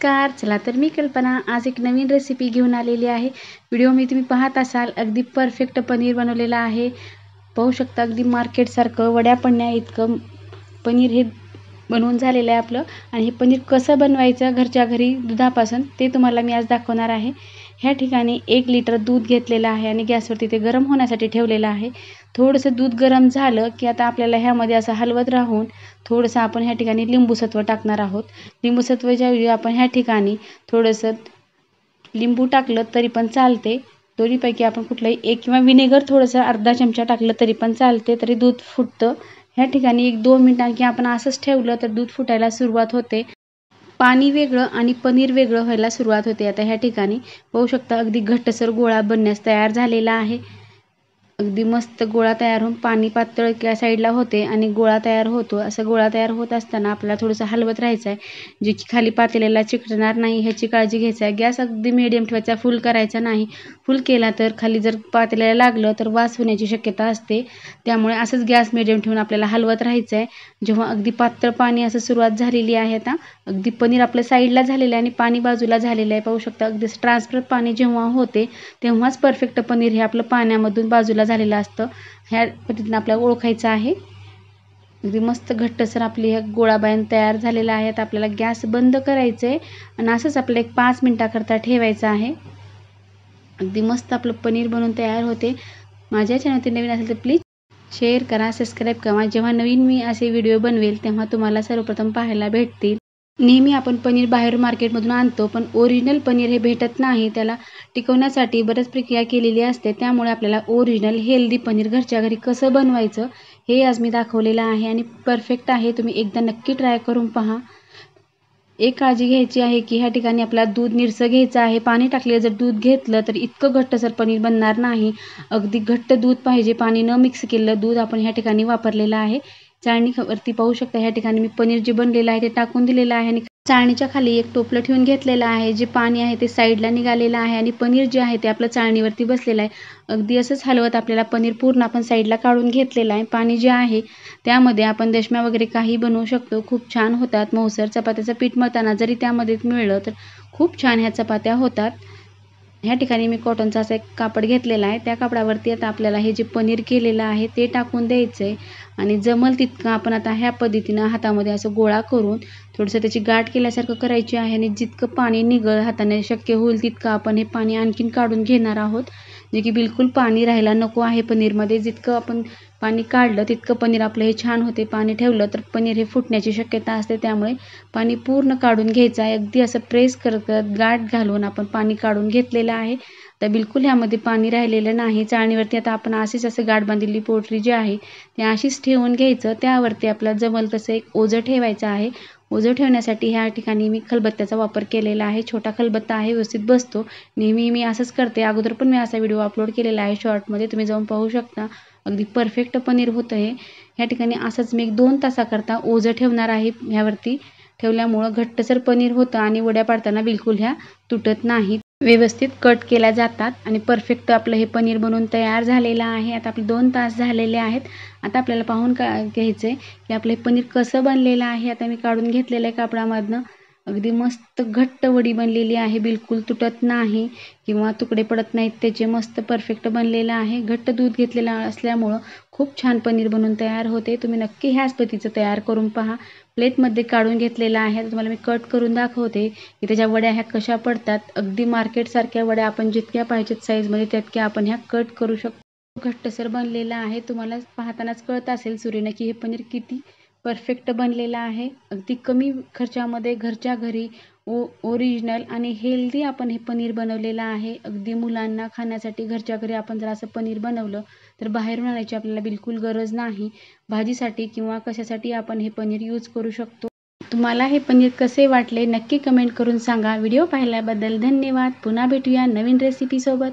नमस्कार. चला तर मी कल्पना आज एक नवीन रेसिपी घेऊन आलेली आहे. व्हिडिओ मी तुम्ही पाहत असाल अगदी परफेक्ट पनीर बनवलेलं आहे. पाहू शकता अगदी मार्केटसारखं वड्या पडण्या इतकं पनीर हे बनवून झालेलं आहे आपलं. आणि हे पनीर कसं बनवायचं घरच्या घरी दुधापासून ते तुम्हाला मी आज दाखवणार आहे. ह्या ठिकाणी 1 लिटर दूध घेतलेलं आहे आणि गॅसवरती ते गरम होण्यासाठी ठेवलेलं आहे. थोडंसं दूध गरम झालं की आता आपल्याला ह्यामध्ये असं हलवत राहून थोडंसं आपण ह्या ठिकाणी लिंबूसत्व टाकणार आहोत. लिंबूसत्वच्या ऐवजी आपण ह्या ठिकाणी थोडंसं लिंबू टाकलं तरी पण चालते. दोन्हीपैकी आपण कुठलंही एक किंवा विनेगर थोडंसं अर्धा चमचा टाकलं तरी पण चालते. तरी दूध फुटतं. ह्या ठिकाणी 1-2 मिनिटांनी आपण असंच ठेवलं तर दूध फुटायला सुरुवात होते. पाणी वेगळं आणि पनीर वेगळं व्हायला सुरुवात होते. आता ह्या ठिकाणी पाहू शकता अगदी घट्टसर गोळा बनण्यास तयार झालेला आहे. अगदी मस्त गोळा तयार होऊन पाणी पातळ एका साईडला होते आणि गोळा तयार होतो. असं गोळा तयार होत असताना आपल्याला थोडंसं हलवत राहायचं आहे, जे की खाली पातेल्याला चिकटणार नाही ह्याची काळजी घ्यायची आहे. गॅस अगदी मीडियम ठेवायचा, फुल करायचा नाही. फुल केला तर खाली जर पातेल्याला लागलं तर वास होण्याची शक्यता असते. त्यामुळे असंच गॅस मीडियम ठेवून आपल्याला हलवत राहायचं आहे. जेव्हा अगदी पातळ पाणी असं सुरुवात झालेली आहे, आता अगदी पनीर आपलं साईडला झालेलं आहे आणि पाणी बाजूला झालेलं आहे. पाहू शकता अगदी ट्रान्सफर पाणी जेव्हा होते तेव्हाच परफेक्ट पनीर हे आपलं पाण्यामधून बाजूला झालेलं असतं. ह्या पद्धतीने आपल्याला ओळखायचं आहे. अगदी मस्त घट्टसर आपली ह्या गोळाबाण तयार झालेला आहे. आता आपल्याला गॅस बंद करायचं आहे आणि असंच आपल्याला एक 5 मिनिटाकरता ठेवायचं आहे. अगदी मस्त आपलं पनीर बनवून तयार होते. माझ्या चॅनलवरती नवीन असेल तर प्लीज शेअर करा, सबस्क्राईब करा. जेव्हा नवीन मी असे व्हिडिओ बनवेल तेव्हा तुम्हाला सर्वप्रथम पाहायला भेटतील. नेहमी आपण पनीर बाहेर मार्केटमधून आणतो, पण ओरिजिनल पनीर हे भेटत नाही. त्याला टिकवण्यासाठी बऱ्याच प्रक्रिया केलेली असते. त्यामुळे आपल्याला ओरिजिनल हेल्दी पनीर घरच्या घरी कसं बनवायचं हे आज मी दाखवलेलं आहे आणि परफेक्ट आहे. तुम्ही एकदा नक्की ट्राय करून पहा. एक काळजी घ्यायची आहे की ह्या ठिकाणी आपल्याला दूध निरसं घ्यायचं आहे. पाणी टाकले जर दूध घेतलं तर इतकं घट्टसर पनीर बनणार नाही. अगदी घट्ट दूध पाहिजे. पाणी न मिक्स केलेलं दूध आपण ह्या ठिकाणी वापरलेलं आहे. चाळणीवरती पाहू शकता ह्या ठिकाणी मी पनीर जे बनलेलं आहे ते टाकून दिलेलं आहे आणि चाळणीच्या खाली एक टोपलं ठेवून घेतलेलं आहे. जे पाणी आहे ते साईडला निघालेलं आहे आणि पनीर जे आहे ते आपलं चाळणीवरती बसलेलं आहे. अगदी असंच हलवत आपल्याला पनीर पूर्ण आपण साईडला काढून घेतलेलं आहे. पाणी जे आहे त्यामध्ये आपण दशम्या वगैरे काही बनवू शकतो. खूप छान होतात. मऊसर चपात्याचं पीठ मळताना जरी त्यामध्ये मिळलं तर खूप छान ह्या चपात्या होतात. ह्या ठिकाणी मी कॉटनचा असा एक कापड घेतलेला आहे. त्या कापडावरती आता आपल्याला हे जे पनीर केलेलं आहे ते टाकून द्यायचं आहे आणि जमल तितकं आपण आता ह्या पद्धतीनं हातामध्ये असं गोळा करून थोडंसं त्याची गाठ केल्यासारखं करायची आहे आणि जितकं पाणी निघल हाताने शक्य होईल तितकं आपण हे पाणी आणखीन काढून घेणार आहोत. जे की बिलकुल पाणी राहायला नको आहे पनीरमध्ये. जितकं आपण पाणी काढलं तितकं पनीर आपलं हे छान होते. पाणी ठेवलं तर पनीर हे फुटण्याची शक्यता असते. त्यामुळे पाणी पूर्ण काढून घ्यायचं आहे. अगदी असं प्रेस करत गाठ घालून आपण पाणी काढून घेतलेलं आहे. तर बिलकुल ह्यामध्ये पाणी राहिलेलं नाही. चाळणीवरती आता आपण अशीच असं गाठ बांधलेली पोटरी जी आहे ती अशीच ठेवून घ्यायचं. त्यावरती आपल्याला जमल तसं एक ओझं ठेवायचं आहे. ओझं ठेवण्यासाठी ह्या ठिकाणी मी खलबत्त्याचा वापर केलेला आहे. छोटा खलबत्ता आहे, व्यवस्थित बसतो. नेहमी मी असंच करते. अगोदर पण मी असा व्हिडिओ अपलोड केलेला आहे शॉर्टमध्ये, तुम्ही जाऊन पाहू शकता. अगदी परफेक्ट पनीर होतं हे. ह्या ठिकाणी असंच मी 1-2 तासाकरता ओझं ठेवणार आहे. ह्यावरती ठेवल्यामुळं घट्टसर पनीर होतं आणि वड्या पाडताना बिलकुल ह्या तुटत नाहीत. व्यवस्थित कट केल्या जातात आणि परफेक्ट आपलं हे पनीर बनवून तयार झालेलं आहे. आता आपले 2 तास झालेले आहेत. आता आपल्याला पाहून घ्यायचं आहे की आपलं हे पनीर कसं बनलेलं आहे. आता मी काढून घेतलेलं आहे कापडामधनं. अगदी मस्त घट्ट वडी बनलेली आहे. बिलकुल तुटत नाही किंवा तुकडे पडत नाहीत त्याचे. मस्त परफेक्ट बनलेलं आहे. घट्ट दूध घेतलेलं असल्यामुळं खूप छान पनीर बनवून तयार होते. तुम्ही नक्की ह्याच पद्धतीचं तयार करून पहा. प्लेटमध्ये काढून घेतलेलं आहे. तुम्हाला मी कट करून दाखवते की त्याच्या वड्या ह्या कशा पडतात. अगदी मार्केटसारख्या वड्या आपण जितक्या पाहिजेत साईजमध्ये तितक्या आपण ह्या कट करू शकतो. घट्टसर बनलेलं आहे. तुम्हाला पाहतानाच कळत असेल सुरीनं की हे पनीर किती परफेक्ट बनलेलं आहे. अगदी कमी खर्चामध्ये घरच्या घरी ओरिजिनल आणि हेल्दी आपण हे पनीर बनवलेलं आहे. अगदी मुलांना खाण्यासाठी घरच्या घरी आपण जर असं पनीर बनवलं तर बाहेरून आणायची आपल्याला बिलकुल गरज नाही. भाजीसाठी किंवा कशासाठी आपण हे पनीर यूज करू शकतो. तुम्हाला हे पनीर कसे वाटले नक्की कमेंट करून सांगा. व्हिडिओ पाहिल्याबद्दल धन्यवाद. पुन्हा भेटूया नवीन रेसिपीसोबत.